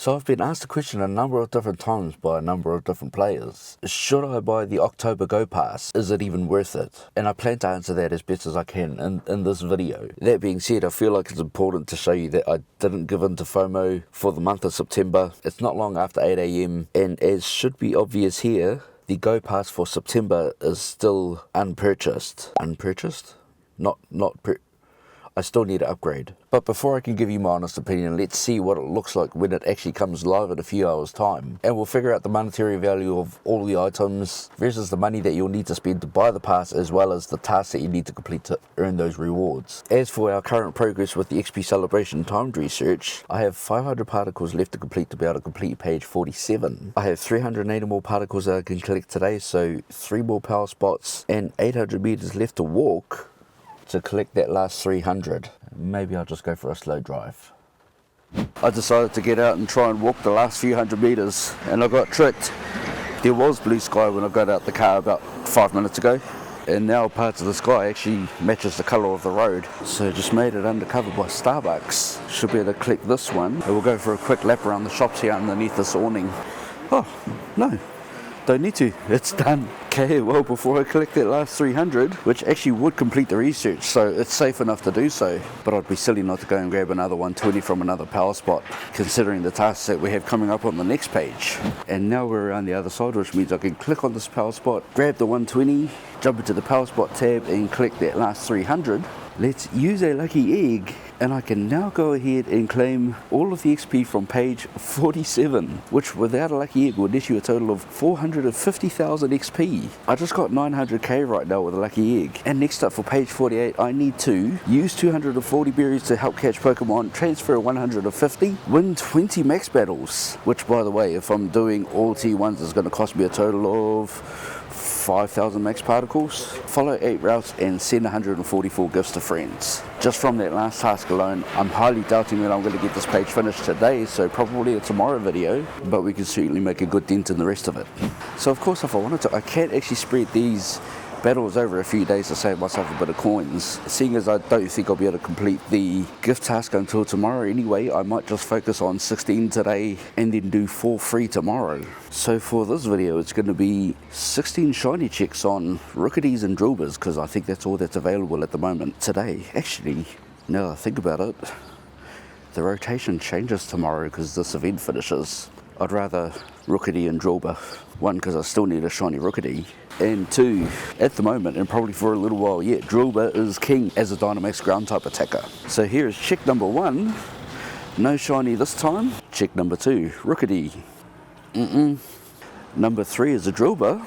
So I've been asked a question a number of different times by a number of different players. Should I buy the October Go Pass? Is it even worth it? And I plan to answer that as best as I can in this video. That being said, I feel like it's important to show you that I didn't give in to FOMO for the month of September. It's not long after 8 AM, and as should be obvious here, the Go Pass for September is still unpurchased. Unpurchased? I still need to upgrade. But before I can give you my honest opinion, let's see what it looks like when it actually comes live in a few hours time. And we'll figure out the monetary value of all the items versus the money that you'll need to spend to buy the pass, as well as the tasks that you need to complete to earn those rewards. As for our current progress with the XP Celebration timed research, I have 500 particles left to complete to be able to complete page 47. I have 380 more particles that I can collect today, so 3 more power spots and 800 meters left to walk to collect that last 300. Maybe I'll just go for a slow drive. I decided to get out and try and walk the last few hundred meters, and I got tricked. There was blue sky when I got out the car about 5 minutes ago, and now parts of the sky actually matches the colour of the road. So just made it undercover by Starbucks. Should be able to collect this one, and we'll go for a quick lap around the shops here underneath this awning. Oh, no. Don't need to, it's done. Okay, well, before I collect that last 300, which actually would complete the research, so it's safe enough to do so, but I'd be silly not to go and grab another 120 from another power spot, considering the tasks that we have coming up on the next page. And now we're around the other side, which means I can click on this power spot, grab the 120, jump into the power spot tab and collect that last 300. Let's use a lucky egg, and I can now go ahead and claim all of the XP from page 47, which without a lucky egg would net you a total of 450,000 XP. I just got 900k right now with a lucky egg. And next up for page 48, I need to use 240 berries to help catch Pokemon, transfer 150, win 20 max battles, which by the way, if I'm doing all T1s, is going to cost me a total of 5,000 max particles, follow 8 routes and send 144 gifts to friends. Just from that last task alone, I'm highly doubting that I'm going to get this page finished today, so probably a tomorrow video, but we can certainly make a good dent in the rest of it. So of course, if I wanted to, I can actually spread these battles over a few days to save myself a bit of coins. Seeing as I don't think I'll be able to complete the gift task until tomorrow anyway, I might just focus on 16 today and then do 4 free tomorrow. So for this video, it's going to be 16 shiny checks on Rookies and Drillbers, because I think that's all that's available at the moment today. Actually, now that I think about it, the rotation changes tomorrow because this event finishes. I'd rather Rookie and Drillber. 1, because I still need a shiny Rookie, and 2, at the moment, and probably for a little while yet, Drillber is king as a Dynamax ground type attacker. So here is check number 1, no shiny this time. Check number 2, Rookie. Number 3 is a Drillber.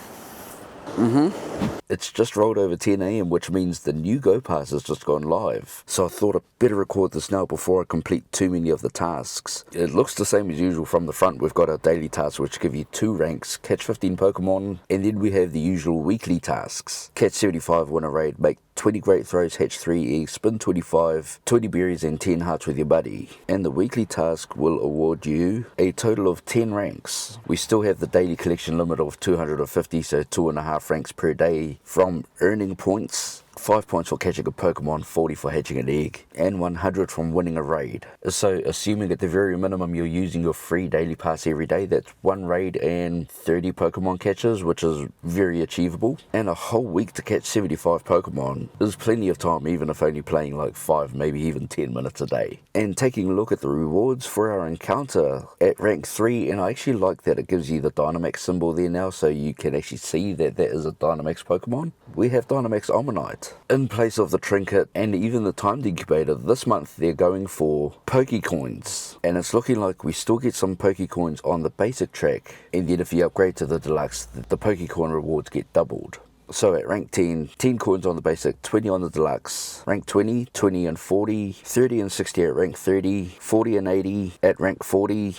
It's just rolled over 10 AM, which means the new Go Pass has just gone live. So I thought I'd better record this now before I complete too many of the tasks. It looks the same as usual from the front. We've got our daily tasks, which give you 2 ranks, catch 15 Pokemon, and then we have the usual weekly tasks. Catch 75, win a raid, make 20 great throws, hatch 3 eggs, spin 25, 20 berries and 10 hearts with your buddy. And the weekly task will award you a total of 10 ranks. We still have the daily collection limit of 250, so 2.5 ranks per day from earning points. 5 points for catching a Pokemon, 40 for hatching an egg, and 100 from winning a raid. So assuming at the very minimum you're using your free daily pass every day, that's 1 raid and 30 Pokemon catches, which is very achievable. And a whole week to catch 75 Pokemon is plenty of time, even if only playing like 5, maybe even 10 minutes a day. And taking a look at the rewards for our encounter at rank 3, and I actually like that it gives you the Dynamax symbol there now, so you can actually see that that is a Dynamax Pokemon. We have Dynamax Omanyte. In place of the trinket and even the timed incubator, this month they're going for Pokecoins, and it's looking like we still get some Pokecoins on the basic track, and then if you upgrade to the deluxe, the Pokecoin rewards get doubled. So at rank 10, 10 coins on the basic, 20 on the deluxe. Rank 20, 20 and 40, 30 and 60 at rank 30, 40 and 80 at rank 40.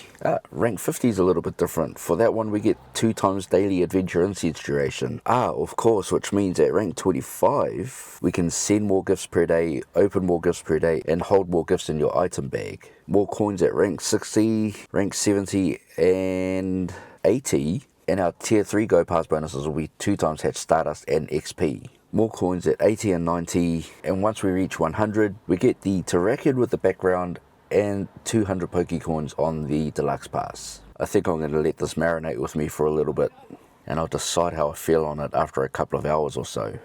Rank 50 is a little bit different. For that one we get 2 times daily adventure incense duration. Of course, which means at rank 25, we can send more gifts per day, open more gifts per day, and hold more gifts in your item bag. More coins at rank 60, rank 70 and 80. And our tier 3 Go Pass bonuses will be 2 times hatch Stardust and XP. More coins at 80 and 90, and once we reach 100, we get the Terrakion with the background and 200 Pokecoins on the Deluxe Pass. I think I'm going to let this marinate with me for a little bit, and I'll decide how I feel on it after a couple of hours or so.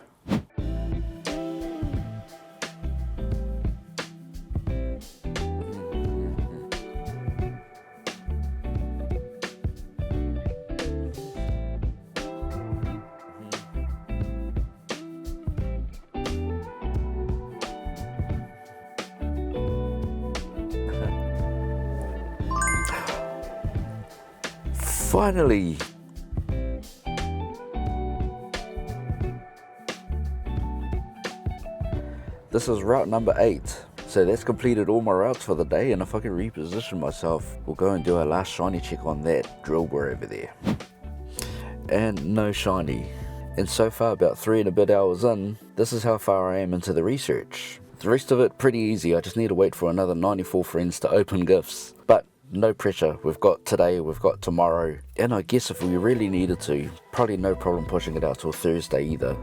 Finally! This is route number 8. So that's completed all my routes for the day, and if I can reposition myself, we'll go and do our last shiny check on that drill bore over there. And no shiny. And so far, about 3 and a bit hours in, this is how far I am into the research. The rest of it pretty easy. I just need to wait for another 94 friends to open gifts. But no pressure, we've got today, we've got tomorrow, and I guess if we really needed to, probably no problem pushing it out till Thursday either.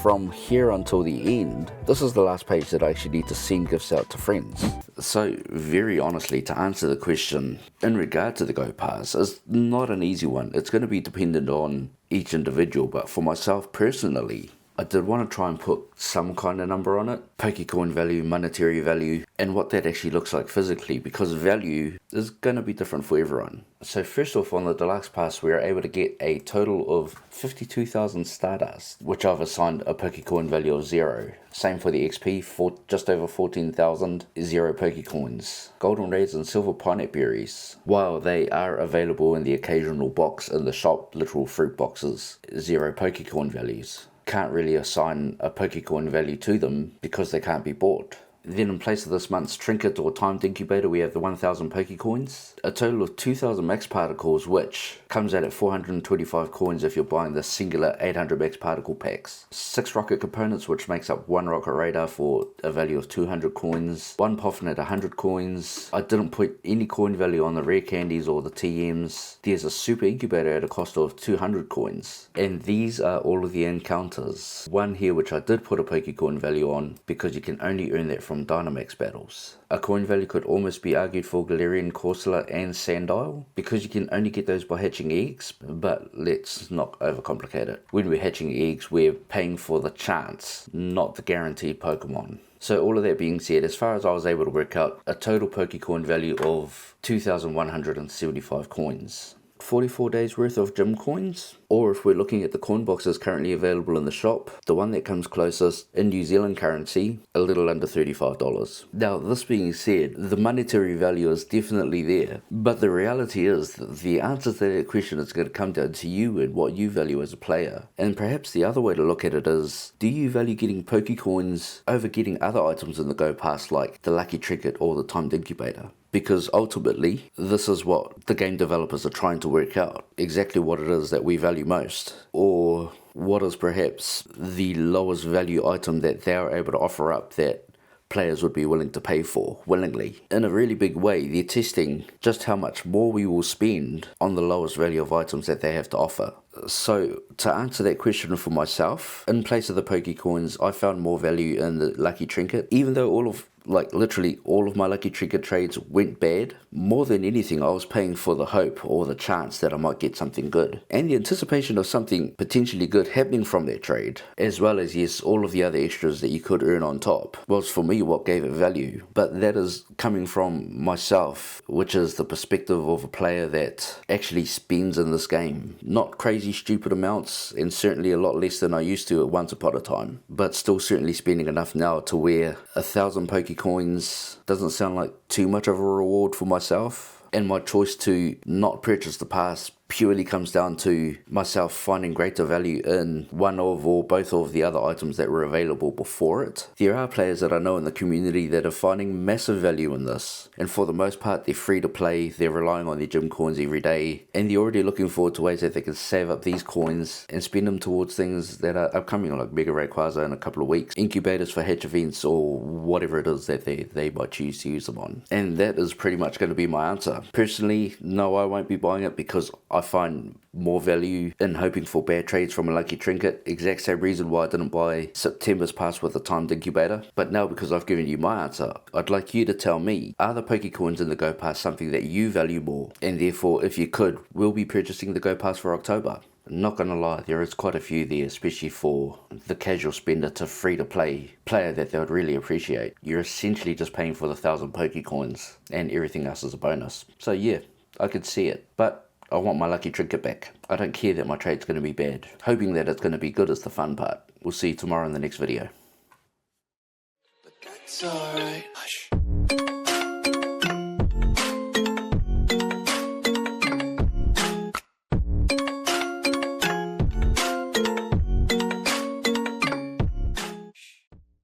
From here until the end, this is the last page that I actually need to send gifts out to friends. So very honestly, to answer the question in regard to the Go Pass is not an easy one. It's going to be dependent on each individual, but for myself personally, I did want to try and put some kind of number on it. Pokecoin value, monetary value, and what that actually looks like physically, because value is going to be different for everyone. So first off, on the Deluxe Pass, we are able to get a total of 52,000 Stardust, which I've assigned a Pokecoin value of 0. Same for the XP, for just over 14,000, 0 Pokecoins. Golden Raids and Silver Pineapple Berries, while they are available in the occasional box in the shop, literal fruit boxes, 0 Pokecoin values. Can't really assign a Pokecoin value to them because they can't be bought. Then in place of this month's trinket or timed incubator, we have the 1000 Pokecoins, a total of 2000 max particles, which comes out at 425 coins if you're buying the singular 800 max particle packs. 6 rocket components, which makes up 1 rocket radar for a value of 200 coins, 1 puffin at 100 coins. I didn't put any coin value on the rare candies or the TMs. There's a super incubator at a cost of 200 coins. And these are all of the encounters. One here which I did put a Pokecoin value on because you can only earn that from Dynamax battles. A coin value could almost be argued for Galarian, Corsola and Sandile, because you can only get those by hatching eggs, but let's not overcomplicate it. When we're hatching eggs, we're paying for the chance, not the guaranteed Pokemon. So all of that being said, as far as I was able to work out, a total Pokecoin value of 2,175 coins. 44 days worth of gym coins, or if we're looking at the coin boxes currently available in the shop, the one that comes closest in New Zealand currency, a little under $35. Now this being said, the monetary value is definitely there, but the reality is that the answer to that question is going to come down to you and what you value as a player. And perhaps the other way to look at it is, do you value getting Pokecoins over getting other items in the Go Pass like the Lucky Trinket or the Timed Incubator? Because ultimately, this is what the game developers are trying to work out. Exactly what it is that we value most. Or what is perhaps the lowest value item that they're able to offer up that players would be willing to pay for willingly. In a really big way, they're testing just how much more we will spend on the lowest value of items that they have to offer. So to answer that question for myself, in place of the Pokecoins, I found more value in the Lucky Trinket. Even though literally all of my Lucky Trinket trades went bad, more than anything I was paying for the hope or the chance that I might get something good. And the anticipation of something potentially good happening from that trade, as well as yes, all of the other extras that you could earn on top, was for me what gave it value. But that is coming from myself, which is the perspective of a player that actually spends in this game. Not crazy stupid amounts, and certainly a lot less than I used to at once upon a time, but still certainly spending enough now to where 1,000 Pokecoins doesn't sound like too much of a reward for myself. And my choice to not purchase the pass purely comes down to myself finding greater value in one of or both of the other items that were available before it. There are players that I know in the community that are finding massive value in this, and for the most part they're free to play, they're relying on their gym coins every day, and they're already looking forward to ways that they can save up these coins and spend them towards things that are upcoming, like Mega Rayquaza in a couple of weeks, incubators for hatch events, or whatever it is that they might choose to use them on. And that is pretty much going to be my answer. Personally, no, I won't be buying it because I find more value in hoping for bad trades from a lucky trinket. Exact same reason why I didn't buy September's pass with a timed incubator. But now, because I've given you my answer, I'd like you to tell me, are the Pokecoins in the Go Pass something that you value more? And therefore, if you could, will be purchasing the Go Pass for October? Not gonna lie, there is quite a few there, especially for the casual spender to free-to-play player that they would really appreciate. You're essentially just paying for the 1,000 Pokecoins, and everything else is a bonus. So yeah, I could see it, but I want my lucky trinket back. I don't care that my trade's going to be bad. Hoping that it's going to be good is the fun part. We'll see you tomorrow in the next video. But that's alright. Hush.